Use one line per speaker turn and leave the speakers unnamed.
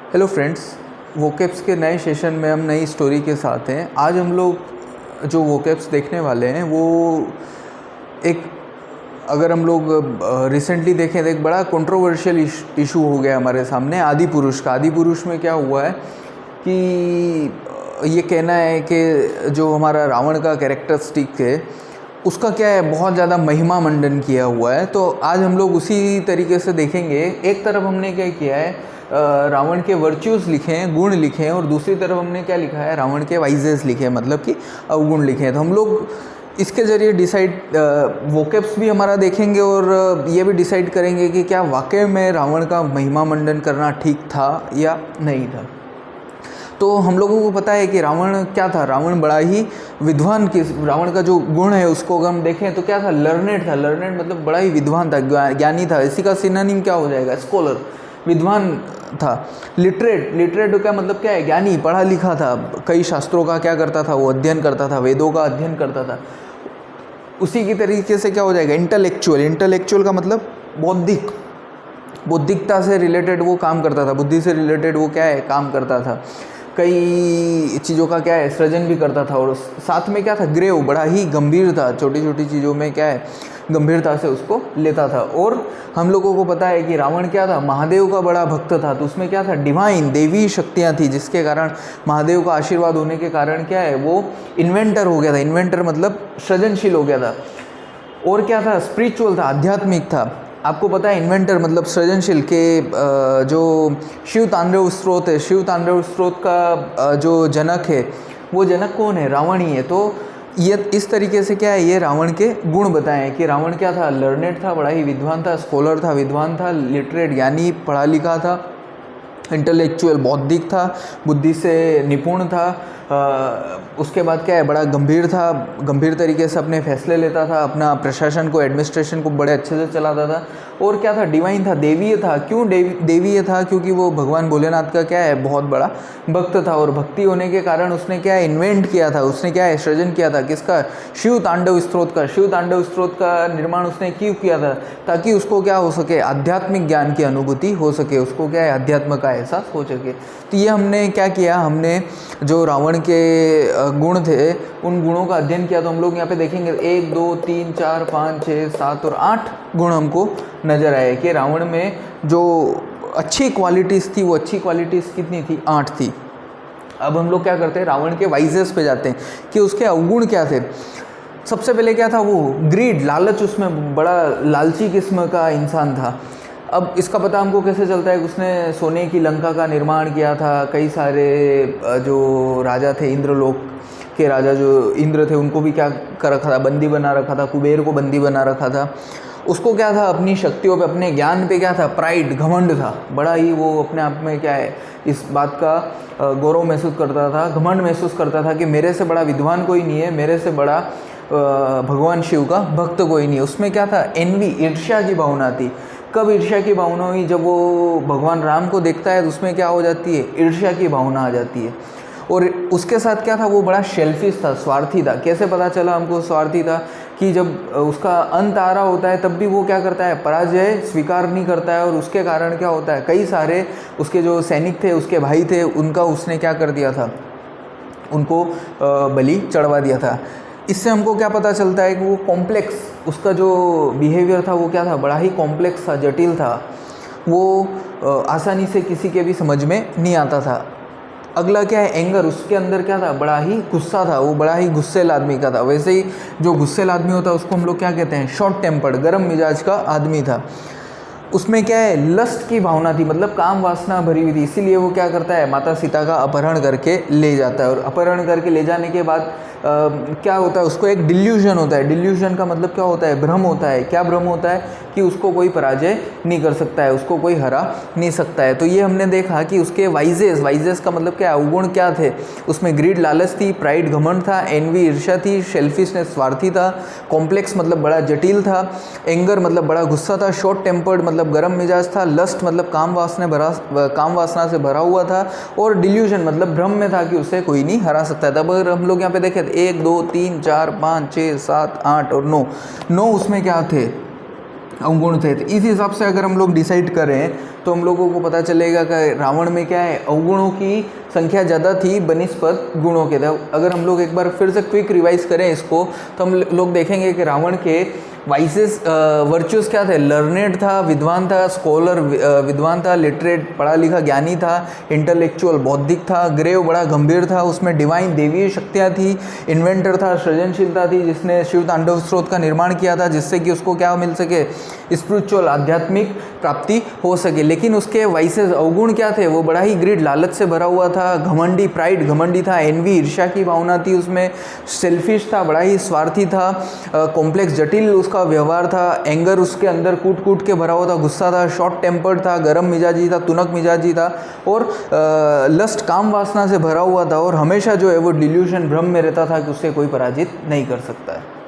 Hello friends, वोकेप्स के नए session में हम नई स्टोरी के साथ हैं। आज हम लोग जो वोकेप्स देखने वाले हैं वो एक, अगर हम लोग रिसेंटली देखें तो एक बड़ा कंट्रोवर्शियल इशू हो गया हमारे सामने आदि पुरुष का। आदि पुरुष में क्या हुआ है कि ये कहना है कि जो हमारा रावण का कैरेक्टरिस्टिक है उसका क्या है, बहुत ज़्यादा महिमा मंडन किया हुआ है। तो आज हम लोग उसी तरीके से देखेंगे। एक तरफ हमने क्या किया है, रावण के वर्च्यूज़ लिखे हैं, गुण लिखे हैं, और दूसरी तरफ हमने क्या लिखा है, रावण के वाइजेस लिखे हैं, मतलब कि अवगुण लिखे हैं। तो हम लोग इसके ज़रिए डिसाइड वोकेप्स भी हमारा देखेंगे और ये भी डिसाइड करेंगे कि क्या वाकई में रावण का महिमा मंडन करना ठीक था या नहीं था। तो हम लोगों को पता है कि रावण क्या था, रावण बड़ा ही विद्वान, रावण का जो गुण है उसको अगर हम देखें तो क्या था, लर्नेड था। लर्नेड मतलब बड़ा ही विद्वान था, ज्ञानी था। इसी का सिनोनिम क्या हो जाएगा, स्कॉलर, विद्वान था। लिटरेट का मतलब क्या है, ज्ञानी, पढ़ा लिखा था। कई शास्त्रों का क्या करता था, वो अध्ययन करता था, वेदों का अध्ययन करता था। उसी की तरीके से क्या हो जाएगा, इंटेलेक्चुअल का मतलब बौद्धिकता से रिलेटेड वो काम करता था, बुद्धि से रिलेटेड वो क्या है, काम करता था। कई चीज़ों का क्या है, सृजन भी करता था। और साथ में क्या था, ग्रेव, बड़ा ही गंभीर था, छोटी छोटी चीज़ों में क्या है, गंभीरता से उसको लेता था। और हम लोगों को पता है कि रावण क्या था, महादेव का बड़ा भक्त था। तो उसमें क्या था, डिवाइन, देवी शक्तियाँ थी, जिसके कारण महादेव का आशीर्वाद होने के कारण क्या है, वो इन्वेंटर हो गया था। इन्वेंटर मतलब सृजनशील हो गया था। और क्या था, स्पिरिचुअल था, आध्यात्मिक था। आपको पता है इन्वेंटर मतलब सृजनशील के जो शिव तांडव स्रोत है, शिव तांडव स्रोत का जो जनक है, वो जनक कौन है, रावण ही है। तो ये इस तरीके से क्या है, ये रावण के गुण बताए हैं कि रावण क्या था, लर्नेड था, बड़ा ही विद्वान था, स्कॉलर था, विद्वान था, लिटरेट यानी पढ़ा लिखा था, इंटेलेक्चुअल बौद्धिक था, बुद्धि से निपुण था। उसके बाद क्या है, बड़ा गंभीर था, गंभीर तरीके से अपने फैसले लेता था, अपना प्रशासन को, एडमिनिस्ट्रेशन को बड़े अच्छे से चलाता था। और क्या था, डिवाइन था, देवीय था। क्यों देवीय था, क्योंकि वो भगवान भोलेनाथ का क्या है, बहुत बड़ा भक्त था। और भक्ति होने के कारण उसने क्या है, इन्वेंट किया था, उसने क्या है, सृजन किया था, किसका, शिव तांडव स्त्रोत का। शिव तांडव स्त्रोत का निर्माण उसने क्यों किया था, ताकि उसको क्या हो सके, आध्यात्मिक ज्ञान की अनुभूति हो सके, उसको क्या है, अध्यात्म का एहसास हो सके। तो ये हमने क्या किया, हमने जो रावण के गुण थे उन गुणों का अध्ययन किया। तो हम लोग यहाँ पे देखेंगे 1 2 3 4 5 6 7 और 8 गुण हमको नज़र आए कि रावण में जो अच्छी क्वालिटीज़ थी, वो अच्छी क्वालिटीज़ कितनी थी, 8 थी। अब हम लोग क्या करते हैं, रावण के वाइजेस पे जाते हैं कि उसके अवगुण क्या थे। सबसे पहले क्या था, वो ग्रीड, लालच, उसमें बड़ा लालची किस्म का इंसान था। अब इसका पता हमको कैसे चलता है कि उसने सोने की लंका का निर्माण किया था। कई सारे जो राजा थे, इंद्रलोक के राजा जो इंद्र थे, उनको भी क्या कर रखा था, बंदी बना रखा था। कुबेर को बंदी बना रखा था। उसको क्या था, अपनी शक्तियों पे, अपने ज्ञान पे क्या था, प्राइड, घमंड था। बड़ा ही वो अपने आप में क्या है, इस बात का गौरव महसूस करता था, घमंड महसूस करता था कि मेरे से बड़ा विद्वान कोई नहीं है, मेरे से बड़ा भगवान शिव का भक्त कोई नहीं है। उसमें क्या था, एनवी, ईर्ष्या की भावना थी। कब ईर्ष्या की भावना हुई, जब वो भगवान राम को देखता है तो उसमें क्या हो जाती है, ईर्ष्या की भावना आ जाती है। और उसके साथ क्या था, वो बड़ा शेल्फिश था, स्वार्थी था। कैसे पता चला हमको स्वार्थी था, कि जब उसका अंत आ रहा होता है तब भी वो क्या करता है, पराजय स्वीकार नहीं करता है। और उसके कारण क्या होता है, कई सारे उसके जो सैनिक थे, उसके भाई थे, उनका उसने क्या कर दिया था, उनको बलि चढ़वा दिया था। इससे हमको क्या पता चलता है कि वो कॉम्प्लेक्स, उसका जो बिहेवियर था वो क्या था, बड़ा ही कॉम्प्लेक्स था, जटिल था। वो आसानी से किसी के भी समझ में नहीं आता था। अगला क्या है, एंगर, उसके अंदर क्या था, बड़ा ही गुस्सा था, वो बड़ा ही गुस्सेल आदमी का था। वैसे ही जो गुस्सेल आदमी होता है उसको हम लोग क्या कहते हैं, शॉर्ट टेम्पर्ड, गर्म मिजाज का आदमी था। उसमें क्या है, लस्ट की भावना थी, मतलब काम वासना भरी हुई थी। इसीलिए वो क्या करता है, माता सीता का अपहरण करके ले जाता है। और अपहरण करके ले जाने के बाद क्या होता है, उसको एक डिल्यूजन होता है। डिल्यूजन का मतलब क्या होता है, भ्रम होता है। क्या भ्रम होता है, कि उसको कोई पराजय नहीं कर सकता है, उसको कोई हरा नहीं सकता है। तो ये हमने देखा कि उसके वाइजेस का मतलब क्या, अवगुण क्या थे। उसमें ग्रीड, लालच थी, प्राइड, घमंड था, एनवी, ईर्ष्या थी, शेल्फिशनेस, स्वार्थी था, कॉम्प्लेक्स मतलब बड़ा जटिल था, एंगर मतलब बड़ा गुस्सा था, शॉर्ट टेम्पर्ड मतलब गर्म मिजाज था, लस्ट मतलब काम वासना से भरा हुआ था, और डिल्यूजन मतलब भ्रम में था कि उसे कोई नहीं हरा सकता है। तब अगर हम लोग यहाँ पे देखें 1 2 3 4 5 6 7 8 और 9 उसमें क्या थे, अवगुण थे। तो इस हिसाब से अगर हम लोग डिसाइड करें तो हम लोगों को पता चलेगा कि रावण में क्या है, अवगुणों की संख्या ज़्यादा थी बनिस्पत गुणों के। अगर हम लोग एक बार फिर से क्विक रिवाइज करें इसको, तो हम लोग देखेंगे कि रावण के वाइसेस वर्चुअस क्या थे, लर्नेड था, विद्वान था, स्कॉलर विद्वान था, लिटरेट पढ़ा लिखा ज्ञानी था, इंटेलेक्चुअल बौद्धिक था, ग्रेव बड़ा गंभीर था, उसमें डिवाइन देवीय शक्तियाँ थी, इन्वेंटर था, सृजनशीलता थी, जिसने शिव तांडव स्रोत का निर्माण किया था जिससे कि उसको क्या मिल सके, स्पिरिचुअल आध्यात्मिक प्राप्ति हो सके। लेकिन उसके वाइसेस अवगुण क्या थे, वो बड़ा ही ग्रीड लालच से भरा हुआ था, घमंडी प्राइड घमंडी था, एनवी ईर्ष्या की भावना थी उसमें, सेल्फिश था, बड़ा ही स्वार्थी था, कॉम्प्लेक्स जटिल उसका व्यवहार था, एंगर उसके अंदर कूट कूट के भरा हुआ था, गुस्सा था, शॉर्ट टेम्पर्ड था, गर्म मिजाजी था, तुनक मिजाजी था, और लस्ट काम वासना से भरा हुआ था, और हमेशा जो है वो डिल्यूशन भ्रम में रहता था कि उससे कोई पराजित नहीं कर सकता है।